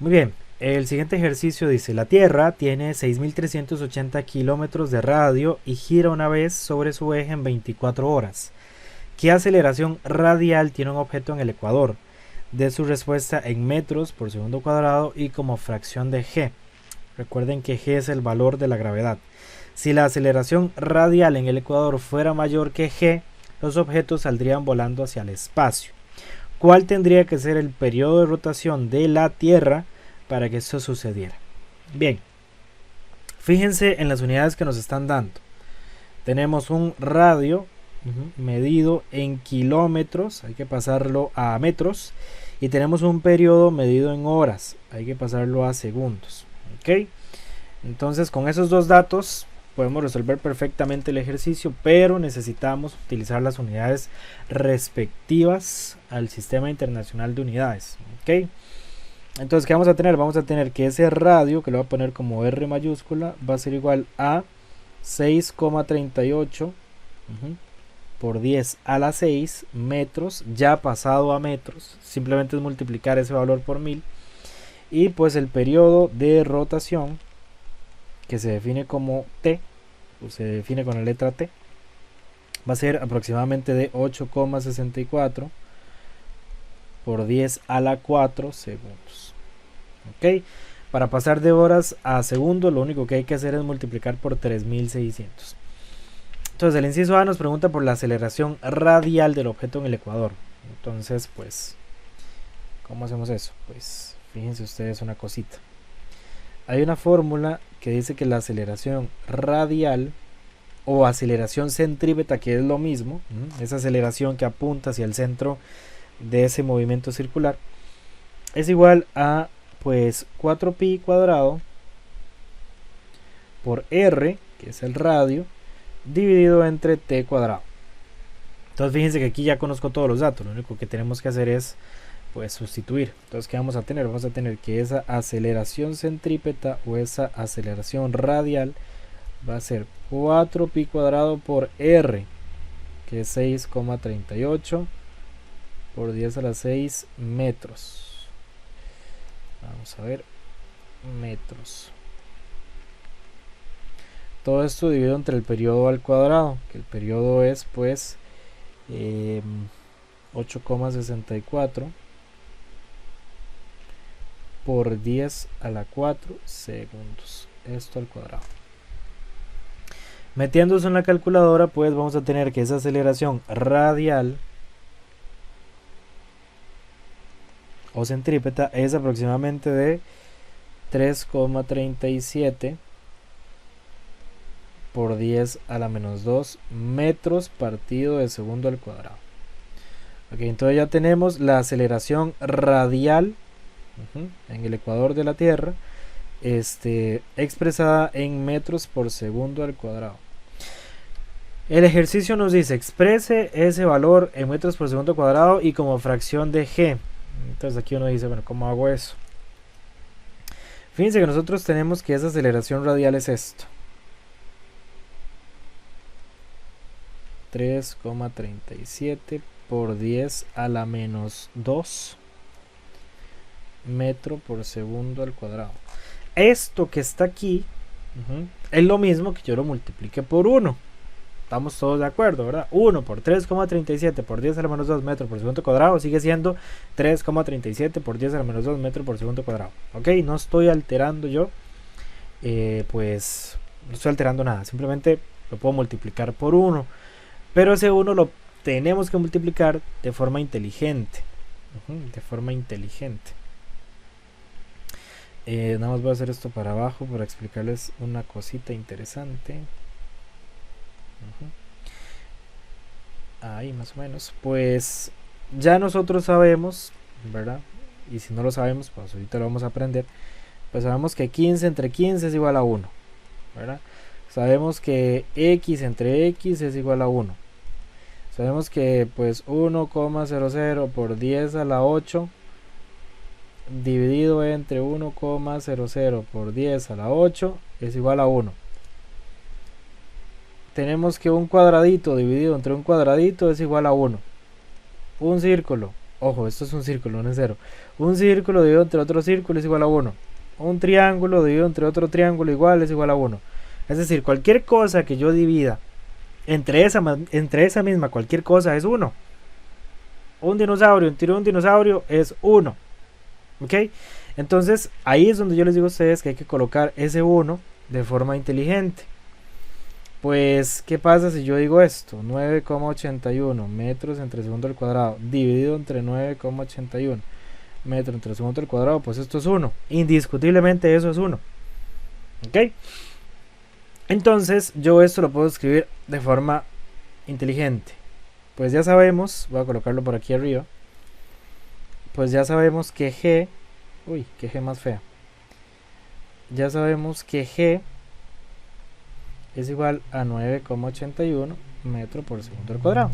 Muy bien, el siguiente ejercicio dice, la Tierra tiene 6.380 kilómetros de radio y gira una vez sobre su eje en 24 horas. ¿Qué aceleración radial tiene un objeto en el ecuador? De su respuesta en metros por segundo cuadrado y como fracción de g. Recuerden que g es el valor de la gravedad. Si la aceleración radial en el ecuador fuera mayor que g, los objetos saldrían volando hacia el espacio. ¿Cuál tendría que ser el periodo de rotación de la Tierra para que esto sucediera? Bien, fíjense en las unidades que nos están dando. Tenemos un radio medido en kilómetros, hay que pasarlo a metros, y tenemos un periodo medido en horas, hay que pasarlo a segundos. ¿Ok? Entonces, con esos dos datos podemos resolver perfectamente el ejercicio, pero necesitamos utilizar las unidades respectivas al Sistema Internacional de Unidades. ¿Ok? Entonces, ¿qué vamos a tener? Vamos a tener que ese radio, que lo voy a poner como R mayúscula, va a ser igual a 6,38 por 10 a la 6 metros, ya pasado a metros. Simplemente es multiplicar ese valor por 1000. Y pues el periodo de rotación, que se define como T, o se define con la letra T, va a ser aproximadamente de 8,64 por 10 a la 4 segundos. ¿Ok? Para pasar de horas a segundos, lo único que hay que hacer es multiplicar por 3600. Entonces, el inciso A nos pregunta por la aceleración radial del objeto en el ecuador. Entonces, pues, ¿cómo hacemos eso? Pues, fíjense ustedes una cosita. Hay una fórmula que dice que la aceleración radial o aceleración centrípeta, que es lo mismo, esa aceleración que apunta hacia el centro de ese movimiento circular, es igual a pues 4pi cuadrado por r, que es el radio, dividido entre t cuadrado. Entonces fíjense que aquí ya conozco todos los datos, lo único que tenemos que hacer es pues sustituir. Entonces, ¿qué vamos a tener? Vamos a tener que esa aceleración centrípeta o esa aceleración radial va a ser 4pi cuadrado por r, que es 6,38 por 10 a la 6 metros. Vamos a ver, metros. Todo esto dividido entre el periodo al cuadrado, que el periodo es pues 8,64 por 10 a la 4 segundos. Esto al cuadrado. Metiéndose en la calculadora, pues vamos a tener que esa aceleración radial o centrípeta es aproximadamente de 3,37 por 10 a la menos 2 metros partido de segundo al cuadrado. Ok, entonces ya tenemos la aceleración radial en el ecuador de la Tierra, expresada en metros por segundo al cuadrado. El ejercicio nos dice exprese ese valor en metros por segundo cuadrado y como fracción de g. Entonces aquí uno dice, bueno, ¿cómo hago eso? Fíjense que nosotros tenemos que esa aceleración radial es esto. 3,37 por 10 a la menos 2 metro por segundo al cuadrado. Esto que está aquí es lo mismo que yo lo multiplique por 1. Estamos todos de acuerdo, ¿verdad? 1 por 3,37 por 10 a la menos 2 metros por segundo cuadrado sigue siendo 3,37 por 10 a la menos 2 metros por segundo cuadrado. Ok, no estoy alterando yo, pues no estoy alterando nada, simplemente lo puedo multiplicar por 1. Pero ese 1 lo tenemos que multiplicar de forma inteligente. De forma inteligente. Nada más voy a hacer esto para abajo para explicarles una cosita interesante. Ahí más o menos. Pues ya nosotros sabemos, ¿verdad? Y si no lo sabemos, pues ahorita lo vamos a aprender. Pues sabemos que 15 entre 15 es igual a 1, ¿verdad? Sabemos que x entre x es igual a 1. Sabemos que pues 1,00 por 10 a la 8 dividido entre 1,00 por 10 a la 8 es igual a 1. Tenemos que un cuadradito dividido entre un cuadradito es igual a 1. Un círculo Ojo, esto es un círculo, no es cero. Un círculo dividido entre otro círculo es igual a 1. Un triángulo dividido entre otro triángulo igual es igual a 1. Es decir, cualquier cosa que yo divida entre esa misma cualquier cosa es 1. Un dinosaurio entre un dinosaurio es 1. ¿Ok? Entonces, ahí es donde yo les digo a ustedes que hay que colocar ese 1 de forma inteligente. Pues, ¿qué pasa si yo digo esto? 9,81 metros entre segundo al cuadrado dividido entre 9,81 metros entre segundo al cuadrado, pues esto es 1. Indiscutiblemente eso es 1. ¿Ok? Entonces, yo esto lo puedo escribir de forma inteligente. Pues ya sabemos, voy a colocarlo por aquí arriba. Pues ya sabemos que G, uy, qué G más fea. Ya sabemos que G es igual a 9,81 metros por segundo al cuadrado.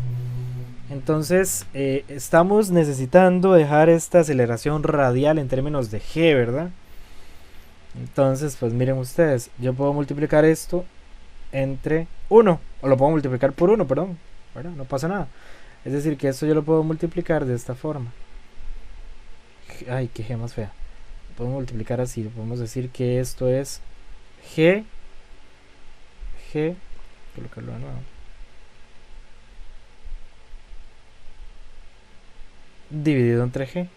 Entonces estamos necesitando dejar esta aceleración radial en términos de G, ¿verdad? Entonces, pues miren ustedes, yo puedo multiplicar esto entre 1, o lo puedo multiplicar por 1, perdón, ¿verdad? No pasa nada. Es decir, que esto yo lo puedo multiplicar de esta forma. Ay, qué G más fea. Lo puedo multiplicar así, podemos decir que esto es G, colocarlo de nuevo, dividido entre G,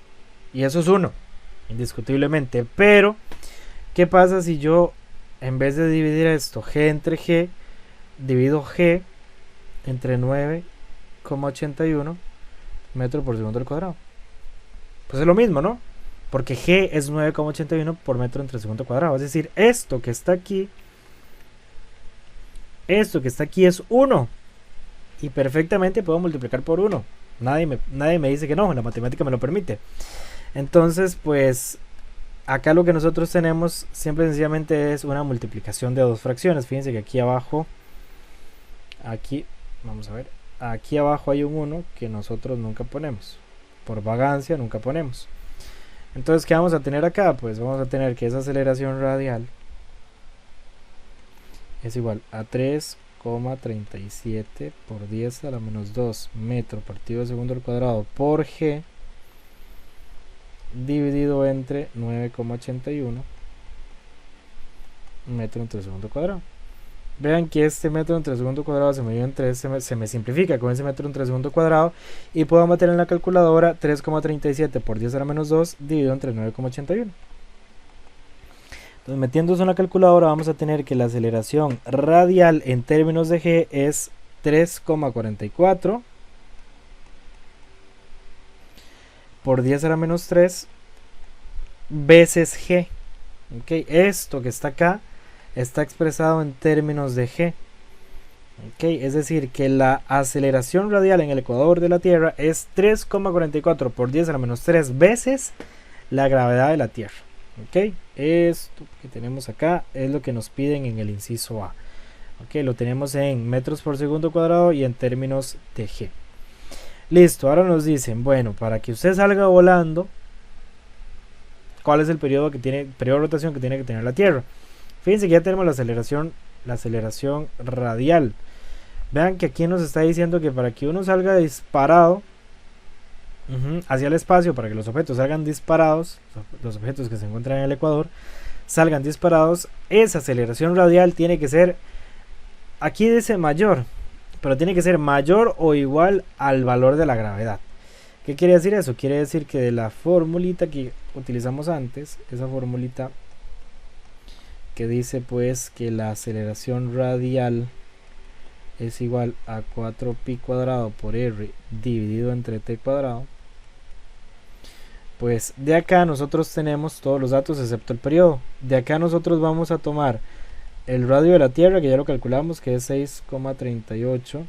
y eso es 1, indiscutiblemente. Pero, ¿qué pasa si yo, en vez de dividir esto, G entre G, divido G entre 9,81 metros por segundo al cuadrado? Pues es lo mismo, ¿no? Porque G es 9,81 por metro entre segundo al cuadrado. Es decir, esto que está aquí es 1. Y perfectamente puedo multiplicar por 1. Nadie me dice que no, la matemática me lo permite. Entonces, pues, acá lo que nosotros tenemos simple y sencillamente es una multiplicación de dos fracciones. Fíjense que aquí abajo, vamos a ver, aquí abajo hay un 1 que nosotros nunca ponemos. Por vagancia nunca ponemos. Entonces, ¿qué vamos a tener acá? Pues vamos a tener que esa aceleración radial es igual a 3,37 por 10 a la menos 2 metro partido de segundo al cuadrado por G dividido entre 9,81 metro entre segundo cuadrado. Vean que este metro entre segundo cuadrado se me dio en 3, se me simplifica con ese metro entre segundo cuadrado y puedo meter en la calculadora 3,37 por 10 a la menos 2 dividido entre 9,81. Entonces, metiendo eso en la calculadora vamos a tener que la aceleración radial en términos de G es 3,44 por 10 a la menos 3 veces G. ¿Okay? Esto que está acá está expresado en términos de G. ¿Okay? Es decir, que la aceleración radial en el ecuador de la Tierra es 3,44 por 10 a la menos 3 veces la gravedad de la Tierra. ¿Okay? Esto que tenemos acá es lo que nos piden en el inciso A. ¿Okay? Lo tenemos en metros por segundo cuadrado y en términos de G. Listo, ahora nos dicen, bueno, para que usted salga volando, ¿cuál es el periodo de rotación que tiene que tener la Tierra? Fíjense que ya tenemos la aceleración radial. Vean que aquí nos está diciendo que para que uno salga disparado hacia el espacio, para que los objetos salgan disparados, los objetos que se encuentran en el ecuador salgan disparados, esa aceleración radial tiene que ser, aquí dice mayor, pero tiene que ser mayor o igual al valor de la gravedad. ¿Qué quiere decir eso? Quiere decir que de la formulita que utilizamos antes, esa formulita que dice pues que la aceleración radial es igual a 4pi cuadrado por r dividido entre t cuadrado, pues de acá nosotros tenemos todos los datos excepto el periodo. De acá nosotros vamos a tomar el radio de la Tierra, que ya lo calculamos, que es 6,38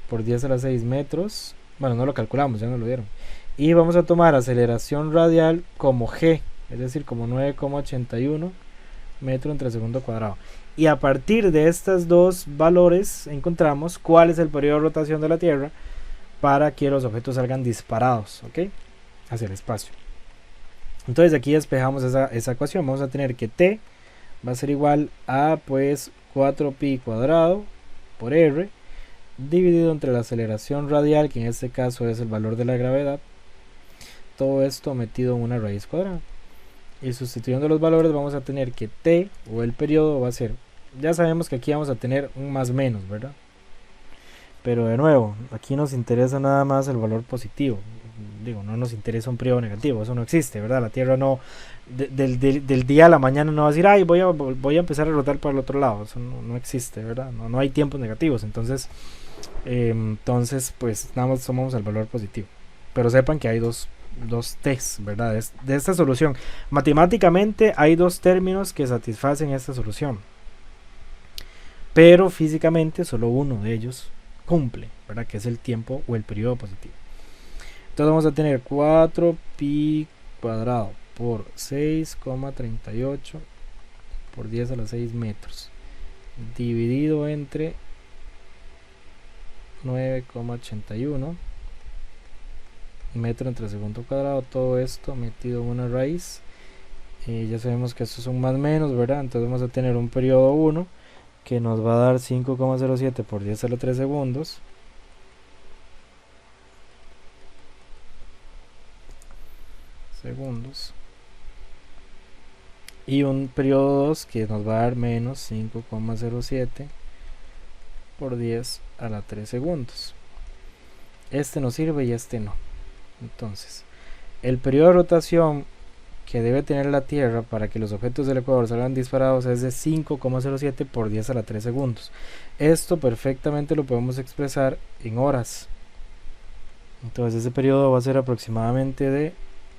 por 10 a la 6 metros. Bueno, no lo calculamos, ya nos lo dieron. Y vamos a tomar aceleración radial como G, es decir, como 9,81 metro entre segundo cuadrado. Y a partir de estos dos valores encontramos cuál es el periodo de rotación de la Tierra para que los objetos salgan disparados, ¿ok?, hacia el espacio. Entonces aquí despejamos esa ecuación. Vamos a tener que t va a ser igual a pues 4pi cuadrado por r dividido entre la aceleración radial, que en este caso es el valor de la gravedad, todo esto metido en una raíz cuadrada. Y sustituyendo los valores vamos a tener que t, o el periodo, va a ser, ya sabemos que aquí vamos a tener un más menos, ¿verdad? Pero de nuevo, aquí nos interesa nada más el valor positivo. Digo, no nos interesa un periodo negativo, eso no existe, ¿verdad? La Tierra no, del día a la mañana no va a decir, ay, voy a empezar a rotar para el otro lado, eso no existe, ¿verdad? No hay tiempos negativos, entonces pues nada más tomamos el valor positivo. Pero sepan que hay dos t's, ¿verdad? De esta solución. Matemáticamente hay dos términos que satisfacen esta solución, pero físicamente solo uno de ellos cumple, ¿verdad? Que es el tiempo o el periodo positivo. Entonces vamos a tener 4pi cuadrado por 6,38 por 10 a la 6 metros dividido entre 9,81 metro entre segundo cuadrado, todo esto metido en una raíz. Ya sabemos que estos son más menos, ¿verdad? Entonces vamos a tener un periodo 1 que nos va a dar 5,07 por 10 a la 3 segundos y un periodo 2 que nos va a dar menos 5,07 por 10 a la 3 segundos. Este nos sirve y este no. Entonces, el periodo de rotación que debe tener la Tierra para que los objetos del ecuador salgan disparados es de 5,07 por 10 a la 3 segundos. Esto perfectamente lo podemos expresar en horas. Entonces ese periodo va a ser aproximadamente de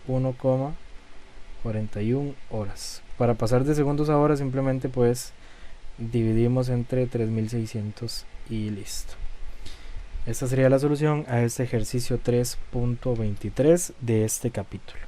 1,41 horas. Para pasar de segundos a horas simplemente pues dividimos entre 3600 y listo. Esta sería la solución a este ejercicio 3.23 de este capítulo.